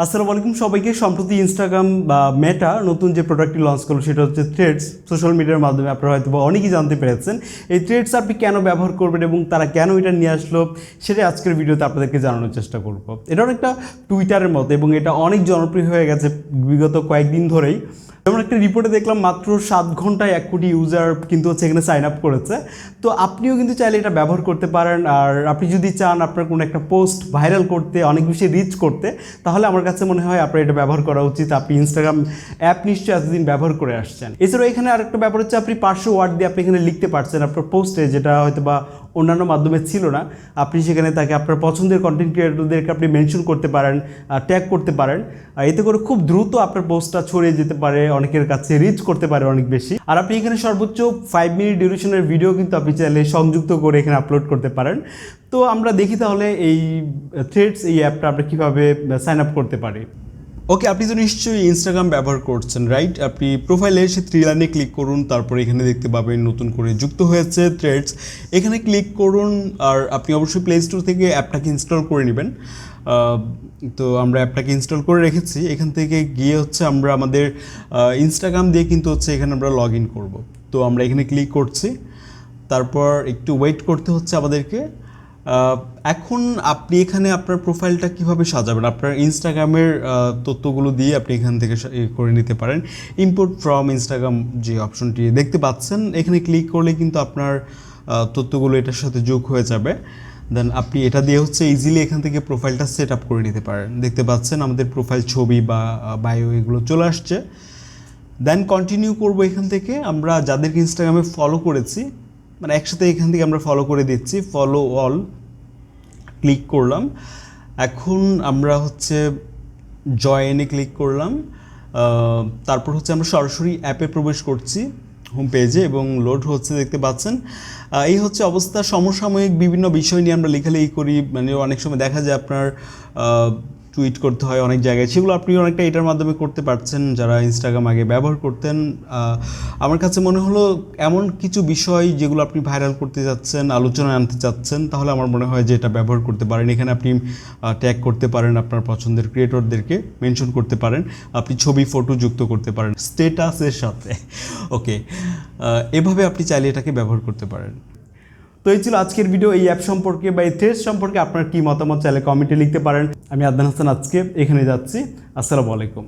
আসসালামু আলাইকুম সবাইকে। সম্প্রতি ইনস্টাগ্রাম বা মেটা নতুন যে প্রোডাক্টটি লঞ্চ করলো সেটা হচ্ছে থ্রেডস। সোশ্যাল মিডিয়ার মাধ্যমে আপনারা হয়তো অনেকেই জানতে পেরেছেন এই থ্রেডস আপনি কেন ব্যবহার করবেন এবং তারা কেন এটা নিয়ে আসলো সেটাই আজকের ভিডিওতে আপনাদেরকে জানানোর চেষ্টা করব। এটা অনেকটা টুইটারের মতো এবং এটা অনেক জনপ্রিয় হয়ে গেছে বিগত কয়েকদিন ধরেই। যেমন একটা রিপোর্টে দেখলাম মাত্র 7 ঘন্টায় 1 কোটি ইউজার কিন্তু হচ্ছে এখানে সাইন আপ করেছে। তো আপনিও কিন্তু চাইলে এটা ব্যবহার করতে পারেন। আর আপনি যদি চান আপনার কোনো একটা পোস্ট ভাইরাল করতে, অনেক বেশি রিচ করতে, তাহলে আমার কাছে মনে হয় আপনার এটা ব্যবহার করা উচিত। আপনি ইনস্টাগ্রাম অ্যাপ নিশ্চয়ই এতদিন ব্যবহার করে আসছেন। এছাড়াও এখানে আরেকটা ব্যাপার হচ্ছে আপনি 500 ওয়ার্ড দিয়ে আপনি এখানে লিখতে পারছেন আপনার পোস্টে, যেটা হয়তো বা অন্যান্য মাধ্যমে ছিল না। আপনি সেখানে তাকে আপনার পছন্দের কন্টেন্ট ক্রিয়েটরদেরকে আপনি মেনশন করতে পারেন, ট্যাগ করতে পারেন। এতে করে খুব দ্রুত আপনার পোস্টটা ছড়িয়ে যেতে পারে, অনেকের কাছে রিচ করতে পারে অনেক বেশি। আর আপনি এখানে সর্বোচ্চ 5 মিনিট ডিউরেশনের ভিডিও কিন্তু আপনি চাইলে সংযুক্ত করে এখানে আপলোড করতে পারেন। তো আমরা দেখি তাহলে এই থ্রেডস এই অ্যাপটা আমরা কীভাবে সাইন আপ করতে পারি। ওকে, আপনি তো নিশ্চয়ই ইনস্টাগ্রাম ব্যবহার করছেন, রাইট? আপনি প্রোফাইলে এসে 3 লাইনে ক্লিক করুন, তারপরে এখানে দেখতে পাবেন নতুন করে যুক্ত হয়েছে থ্রেডস। এখানে ক্লিক করুন আর আপনি অবশ্যই প্লে স্টোর থেকে অ্যাপটাকে ইনস্টল করে নেবেন। তো আমরা অ্যাপটাকে ইনস্টল করে রেখেছি। এখান থেকে গিয়ে হচ্ছে আমরা আমাদের ইনস্টাগ্রাম দিয়ে কিন্তু হচ্ছে এখানে আমরা লগ ইন করবো। তো আমরা এখানে ক্লিক করছি, তারপর একটু ওয়েট করতে হচ্ছে আমাদেরকে। এখন আপনি এখানে আপনার প্রোফাইলটা কিভাবে সাজাবেন, আপনার ইনস্টাগ্রামের তথ্যগুলো দিয়ে আপনি এখান থেকে করে নিতে পারেন। ইম্পোর্ট ফ্রম ইনস্টাগ্রাম যে অপশনটি দেখতে পাচ্ছেন, এখানে ক্লিক করলে কিন্তু আপনার তথ্যগুলো এটার সাথে যোগ হয়ে যাবে। দেন আপনি এটা দিয়ে হচ্ছে ইজিলি এখান থেকে প্রোফাইলটা সেট আপ করে নিতে পারেন। দেখতে পাচ্ছেন আমাদের প্রোফাইল ছবি বা বায়ো এগুলো চলে আসছে। দেন কন্টিনিউ করব। এখান থেকে আমরা যাদেরকে ইনস্টাগ্রামে ফলো করেছি, মানে একসাথে এখান থেকে আমরা ফলো করে দিচ্ছি, ফলো অল ক্লিক করলাম। এখন আমরা হচ্ছে জয়েনে ক্লিক করলাম। তারপর হচ্ছে আমরা সরাসরি অ্যাপে প্রবেশ করছি হোম পেজে এবং লোড হচ্ছে, দেখতে পাচ্ছেন। এই হচ্ছে অবস্থা। সমসাময়িক বিভিন্ন বিষয় নিয়ে আমরা লেখালেখি করি, মানে অনেক সময় দেখা যায় আপনার টুইট করতে হয় অনেক জায়গায়, সেগুলো আপনি অনেকটা এটার মাধ্যমে করতে পারছেন যারা ইনস্টাগ্রাম আগে ব্যবহার করতেন। আমার কাছে মনে হলো এমন কিছু বিষয় যেগুলো আপনি ভাইরাল করতে যাচ্ছেন, আলোচনায় আনতে চাচ্ছেন, তাহলে আমার মনে হয় যে এটা ব্যবহার করতে পারেন। এখানে আপনি ট্যাগ করতে পারেন, আপনার পছন্দের ক্রিয়েটরদেরকে মেনশন করতে পারেন, আপনি ছবি ফটো যুক্ত করতে পারেন স্ট্যাটাসের সাথে। ওকে, এভাবে আপনি চাইলে এটাকে ব্যবহার করতে পারেন। তো এই ছিল আজকের ভিডিও। এই অ্যাপ সম্পর্কে বা এই থ্রেডস সম্পর্কে আপনার কি মতামত চাইলে কমেন্টে লিখতে পারেন। আমি আদনান হাসান আজকে এখানে যাচ্ছি। আসসালামু আলাইকুম।